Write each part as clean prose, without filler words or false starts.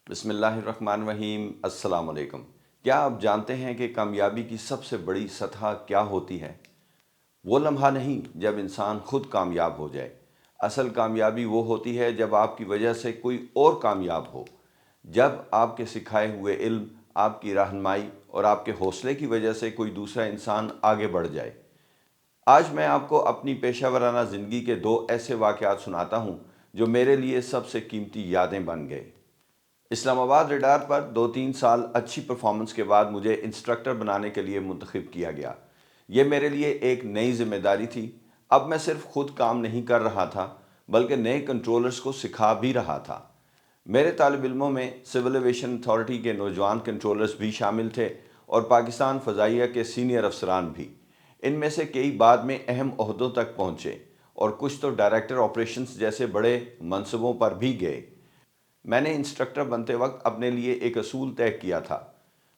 بسم اللہ الرحمن الرحیم۔ السلام علیکم۔ کیا آپ جانتے ہیں کہ کامیابی کی سب سے بڑی سطح کیا ہوتی ہے؟ وہ لمحہ نہیں جب انسان خود کامیاب ہو جائے۔ اصل کامیابی وہ ہوتی ہے جب آپ کی وجہ سے کوئی اور کامیاب ہو، جب آپ کے سکھائے ہوئے علم، آپ کی رہنمائی اور آپ کے حوصلے کی وجہ سے کوئی دوسرا انسان آگے بڑھ جائے۔ آج میں آپ کو اپنی پیشہ ورانہ زندگی کے دو ایسے واقعات سناتا ہوں جو میرے لیے سب سے قیمتی یادیں بن گئے۔ اسلام آباد ریڈار پر 2-3 سال اچھی پرفارمنس کے بعد مجھے انسٹرکٹر بنانے کے لیے منتخب کیا گیا۔ یہ میرے لیے ایک نئی ذمہ داری تھی۔ اب میں صرف خود کام نہیں کر رہا تھا بلکہ نئے کنٹرولرز کو سکھا بھی رہا تھا۔ میرے طالب علموں میں سول ایویشن اتھارٹی کے نوجوان کنٹرولرز بھی شامل تھے اور پاکستان فضائیہ کے سینئر افسران بھی۔ ان میں سے کئی بعد میں اہم عہدوں تک پہنچے اور کچھ تو ڈائریکٹر آپریشنز جیسے بڑے منصبوں پر بھی گئے۔ میں نے انسٹرکٹر بنتے وقت اپنے لیے ایک اصول طے کیا تھا۔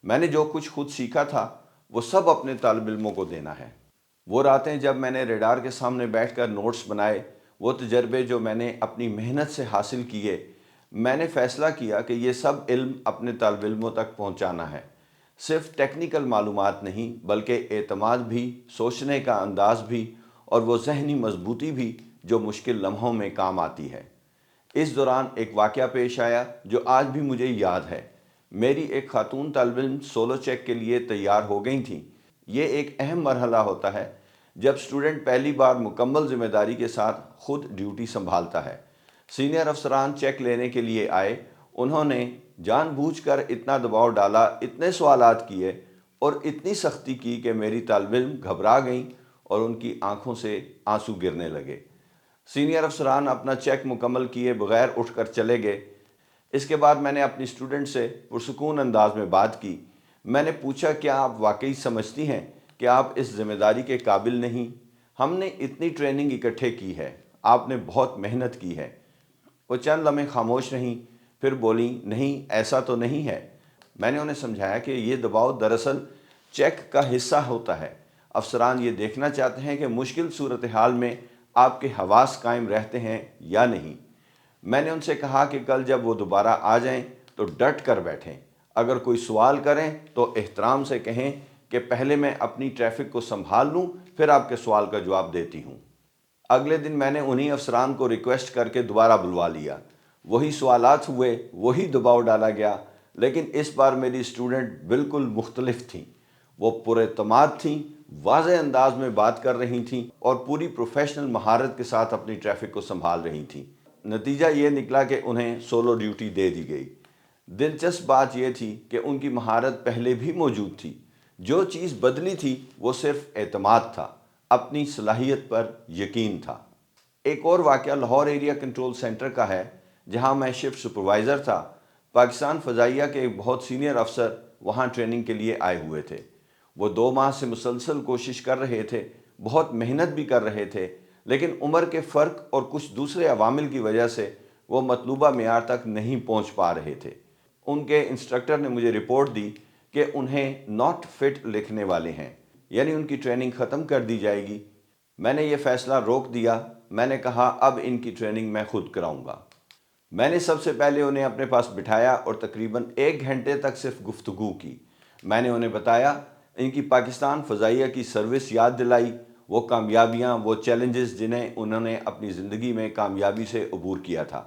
میں نے جو کچھ خود سیکھا تھا وہ سب اپنے طالب علموں کو دینا ہے۔ وہ راتیں جب میں نے ریڈار کے سامنے بیٹھ کر نوٹس بنائے، وہ تجربے جو میں نے اپنی محنت سے حاصل کیے، میں نے فیصلہ کیا کہ یہ سب علم اپنے طالب علموں تک پہنچانا ہے۔ صرف ٹیکنیکل معلومات نہیں بلکہ اعتماد بھی، سوچنے کا انداز بھی اور وہ ذہنی مضبوطی بھی جو مشکل لمحوں میں کام آتی ہے۔ اس دوران ایک واقعہ پیش آیا جو آج بھی مجھے یاد ہے۔ میری ایک خاتون طالب علم سولو چیک کے لیے تیار ہو گئی تھیں۔ یہ ایک اہم مرحلہ ہوتا ہے جب سٹوڈنٹ پہلی بار مکمل ذمہ داری کے ساتھ خود ڈیوٹی سنبھالتا ہے۔ سینئر افسران چیک لینے کے لیے آئے۔ انہوں نے جان بوجھ کر اتنا دباؤ ڈالا، اتنے سوالات کیے اور اتنی سختی کی کہ میری طالب علم گھبرا گئیں اور ان کی آنکھوں سے آنسو گرنے لگے۔ سینئر افسران اپنا چیک مکمل کیے بغیر اٹھ کر چلے گئے۔ اس کے بعد میں نے اپنی اسٹوڈنٹ سے پرسکون انداز میں بات کی۔ میں نے پوچھا، کیا آپ واقعی سمجھتی ہیں کہ آپ اس ذمہ داری کے قابل نہیں؟ ہم نے اتنی ٹریننگ اکٹھے کی ہے، آپ نے بہت محنت کی ہے۔ وہ چند لمحے خاموش رہیں، پھر بولی، نہیں ایسا تو نہیں ہے۔ میں نے انہیں سمجھایا کہ یہ دباؤ دراصل چیک کا حصہ ہوتا ہے۔ افسران یہ دیکھنا چاہتے ہیں کہ مشکل صورتحال میں آپ کے حواس قائم رہتے ہیں یا نہیں۔ میں نے ان سے کہا کہ کل جب وہ دوبارہ آ جائیں تو ڈٹ کر بیٹھیں۔ اگر کوئی سوال کریں تو احترام سے کہیں کہ پہلے میں اپنی ٹریفک کو سنبھال لوں، پھر آپ کے سوال کا جواب دیتی ہوں۔ اگلے دن میں نے انہی افسران کو ریکویسٹ کر کے دوبارہ بلوا لیا۔ وہی سوالات ہوئے، وہی دباؤ ڈالا گیا، لیکن اس بار میری اسٹوڈنٹ بالکل مختلف تھیں۔ وہ پر اعتماد تھیں، واضح انداز میں بات کر رہی تھیں اور پوری پروفیشنل مہارت کے ساتھ اپنی ٹریفک کو سنبھال رہی تھیں۔ نتیجہ یہ نکلا کہ انہیں سولو ڈیوٹی دے دی گئی۔ دلچسپ بات یہ تھی کہ ان کی مہارت پہلے بھی موجود تھی۔ جو چیز بدلی تھی وہ صرف اعتماد تھا، اپنی صلاحیت پر یقین تھا۔ ایک اور واقعہ لاہور ایریا کنٹرول سینٹر کا ہے، جہاں میں شفٹ سپروائزر تھا۔ پاکستان فضائیہ کے ایک بہت سینئر افسر وہاں ٹریننگ کے لیے آئے ہوئے تھے۔ وہ 2 ماہ سے مسلسل کوشش کر رہے تھے، بہت محنت بھی کر رہے تھے، لیکن عمر کے فرق اور کچھ دوسرے عوامل کی وجہ سے وہ مطلوبہ معیار تک نہیں پہنچ پا رہے تھے۔ ان کے انسٹرکٹر نے مجھے رپورٹ دی کہ انہیں ناٹ فٹ لکھنے والے ہیں، یعنی ان کی ٹریننگ ختم کر دی جائے گی۔ میں نے یہ فیصلہ روک دیا۔ میں نے کہا اب ان کی ٹریننگ میں خود کراؤں گا۔ میں نے سب سے پہلے انہیں اپنے پاس بٹھایا اور تقریباً 1 گھنٹے تک صرف گفتگو کی۔ میں نے انہیں بتایا، ان کی پاکستان فضائیہ کی سروس یاد دلائی، وہ کامیابیاں، وہ چیلنجز جنہیں انہوں نے اپنی زندگی میں کامیابی سے عبور کیا تھا۔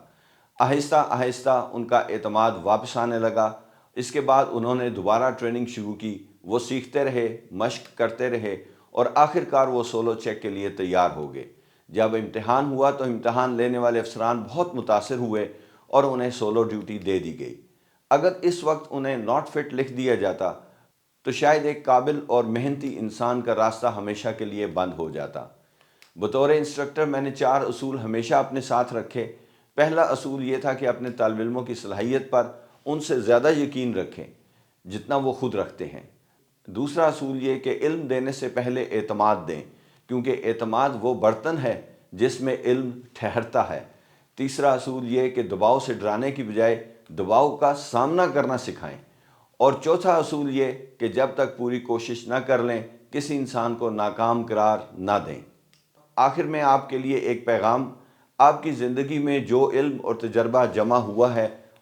آہستہ آہستہ ان کا اعتماد واپس آنے لگا۔ اس کے بعد انہوں نے دوبارہ ٹریننگ شروع کی۔ وہ سیکھتے رہے، مشق کرتے رہے اور آخر کار وہ سولو چیک کے لیے تیار ہو گئے۔ جب امتحان ہوا تو امتحان لینے والے افسران بہت متاثر ہوئے اور انہیں سولو ڈیوٹی دے دی گئی۔ اگر اس وقت انہیں ناٹ فٹ لکھ دیا جاتا تو شاید ایک قابل اور محنتی انسان کا راستہ ہمیشہ کے لیے بند ہو جاتا۔ بطور انسٹرکٹر میں نے 4 اصول ہمیشہ اپنے ساتھ رکھے۔ پہلا اصول یہ تھا کہ اپنے طالب علموں کی صلاحیت پر ان سے زیادہ یقین رکھیں جتنا وہ خود رکھتے ہیں۔ دوسرا اصول یہ کہ علم دینے سے پہلے اعتماد دیں، کیونکہ اعتماد وہ برتن ہے جس میں علم ٹھہرتا ہے۔ تیسرا اصول یہ کہ دباؤ سے ڈرانے کی بجائے دباؤ کا سامنا کرنا سکھائیں۔ اور چوتھا اصول یہ کہ جب تک پوری کوشش نہ کر لیں کسی انسان کو ناکام قرار نہ دیں۔ آخر میں آپ کے لیے ایک پیغام: آپ کی زندگی میں جو علم اور تجربہ جمع ہوا ہے